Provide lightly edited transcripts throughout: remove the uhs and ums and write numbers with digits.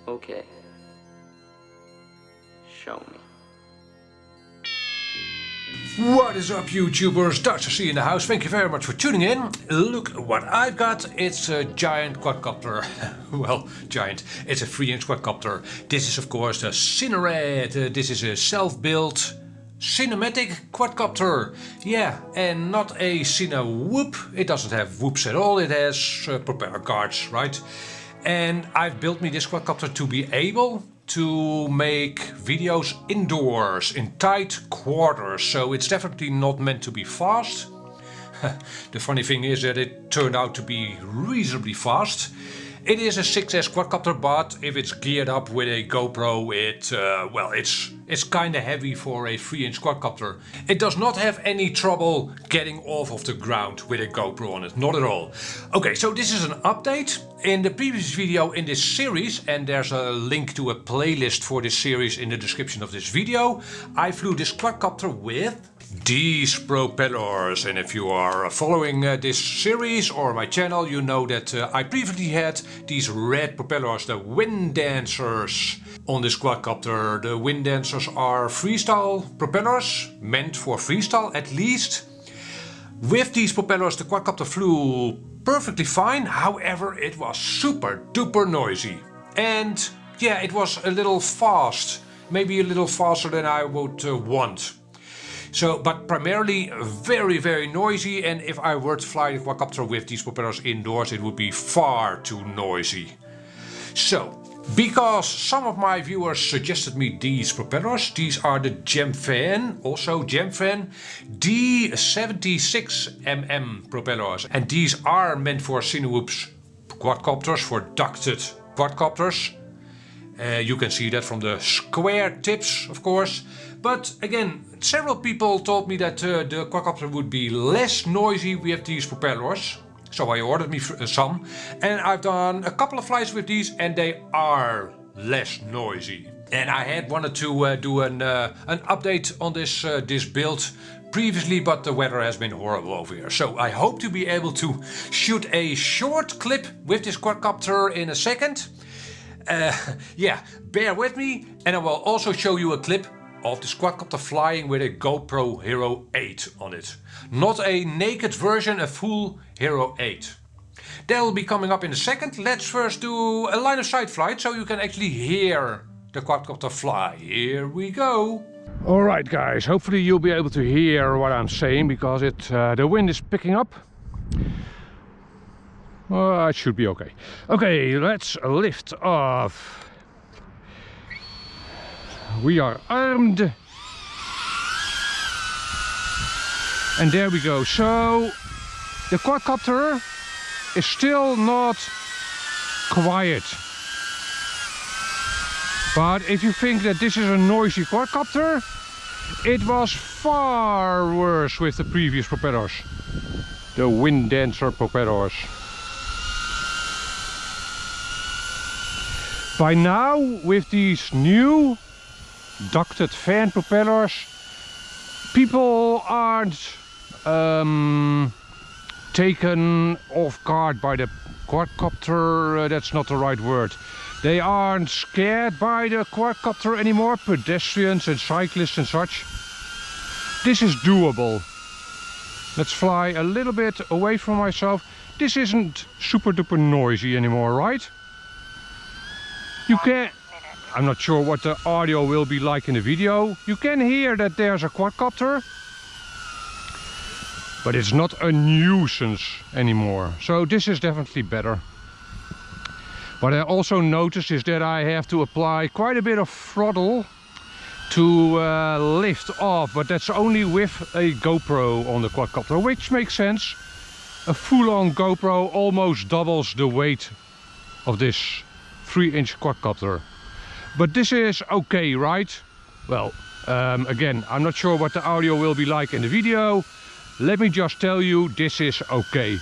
Okay. Show me. What is up, YouTubers? Dr. C in the house. Thank you very much for tuning in. Look what I've got. It's a giant quadcopter. Well, giant. It's a 3-inch quadcopter. This is of course the Cinerat. This is a self-built cinematic quadcopter. Yeah, and not a Cine whoop. It doesn't have whoops at all. It has propeller guards, right? And I've built me this quadcopter to be able to make videos indoors in tight quarters, so it's definitely not meant to be fast. The funny thing is that it turned out to be reasonably fast. It is a 6S quadcopter, but if it's geared up with a GoPro, it's kind of heavy for a 3-inch quadcopter. It does not have any trouble getting off of the ground with a GoPro on it, not at all. Okay, so this is an update. In the previous video in this series, and there's a link to a playlist for this series in the description of this video, I flew this quadcopter with these propellers. And if you are following this series or my channel, you know that I previously had these red propellers, the Windancers, on this quadcopter. The Windancers are freestyle propellers, meant for freestyle at least. With these propellers the quadcopter flew perfectly fine, however it was super duper noisy. And yeah, it was a little fast, maybe a little faster than I would want. So, but primarily very, very noisy, and if I were to fly the quadcopter with these propellers indoors, it would be far too noisy. So, because some of my viewers suggested me these propellers, these are the Gemfan, also Gemfan D76 propellers. And these are meant for Cinewhoops quadcopters, for ducted quadcopters. You can see that from the square tips, of course. But again, several people told me that the quadcopter would be less noisy with these propellers. So I ordered me some, and I've done a couple of flights with these, and they are less noisy. And I had wanted to do an update on this build previously, but the weather has been horrible over here. So I hope to be able to shoot a short clip with this quadcopter in a second. Yeah, bear with me, and I will also show you a clip of this quadcopter flying with a GoPro Hero 8 on it. Not a naked version, a full Hero 8. That will be coming up in a second. Let's first do a line of sight flight so you can actually hear the quadcopter fly. Here we go. Alright guys, hopefully you'll be able to hear what I'm saying, because the wind is picking up. It should be okay. Okay, let's lift off. We are armed. And there we go. So the quadcopter is still not quiet. But if you think that this is a noisy quadcopter, it was far worse with the previous propellers. The Windancer propellers. By now, with these new ducted fan propellers, people aren't taken off guard by the quadcopter. That's not the right word. They aren't scared by the quadcopter anymore, pedestrians and cyclists and such. This is doable. Let's fly a little bit away from myself. This isn't super duper noisy anymore, right? You can... I'm not sure what the audio will be like in the video. You can hear that there's a quadcopter, but it's not a nuisance anymore. So this is definitely better. What I also noticed is that I have to apply quite a bit of throttle to lift off, but that's only with a GoPro on the quadcopter, which makes sense. A full-on GoPro almost doubles the weight of this 3-inch quadcopter. But this is okay, right? Well, again, I'm not sure what the audio will be like in the video. Let me just tell you, this is okay.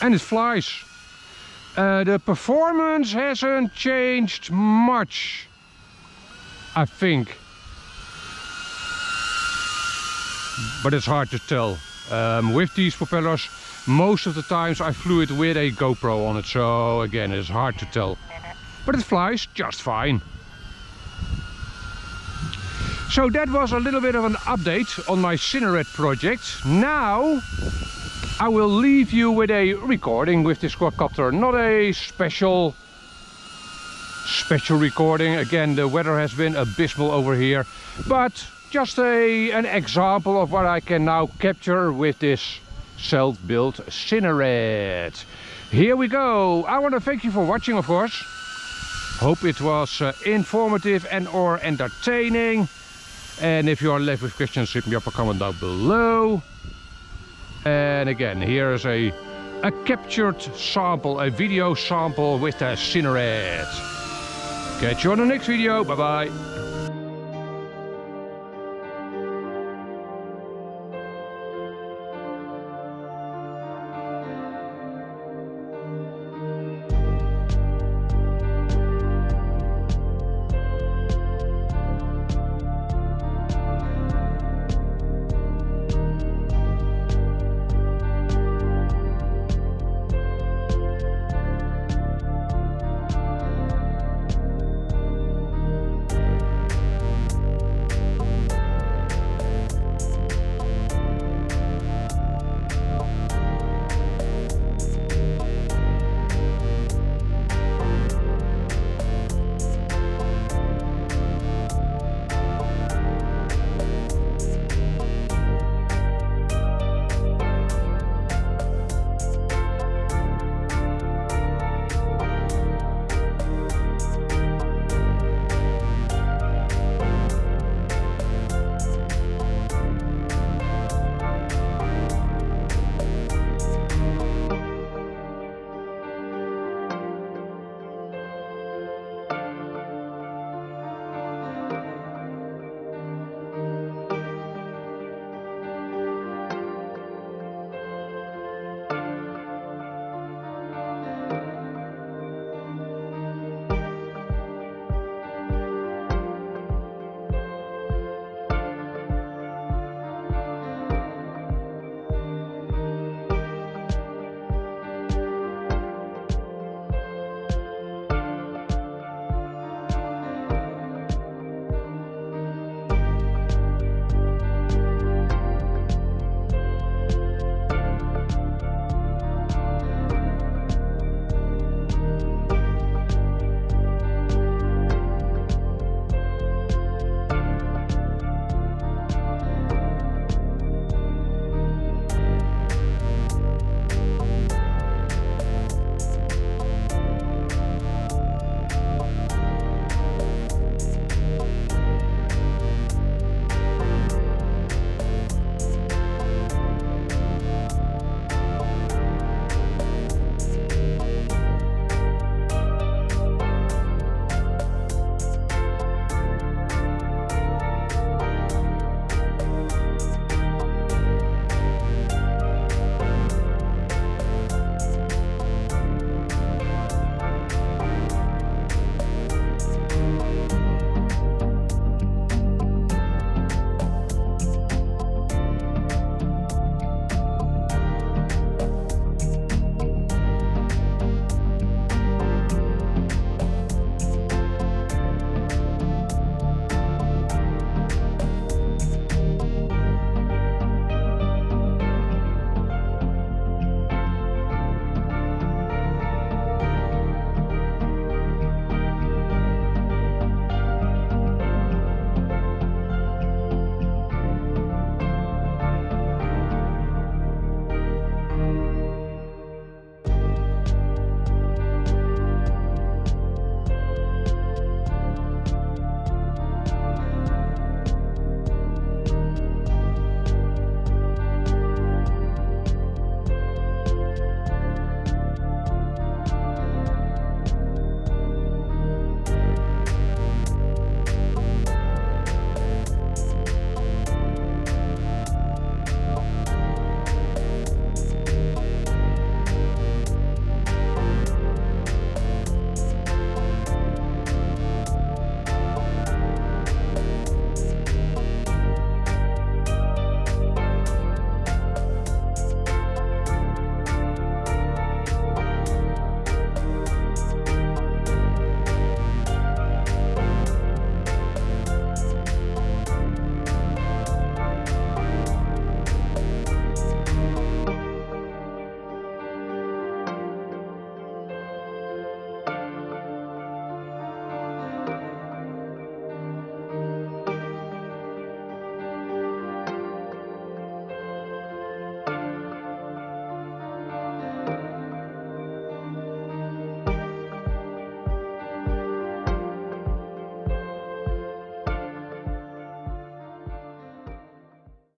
And it flies. The performance hasn't changed much, I think. But it's hard to tell. With these propellers, Most of the times I flew it with a GoPro on it, so again it's hard to tell. But it flies just fine. So that was a little bit of an update on my Cinerat project. Now I will leave you with a recording with this quadcopter. Not a special recording. Again, the weather has been abysmal over here, but just an example of what I can now capture with this self-built Cinerat. Here we go. I want to thank you for watching, of course. Hope it was informative and or entertaining. And if you are left with questions, hit me up a comment down below. And again, here is a captured sample, a video sample with a Cinerat. Catch you on the next video. Bye bye.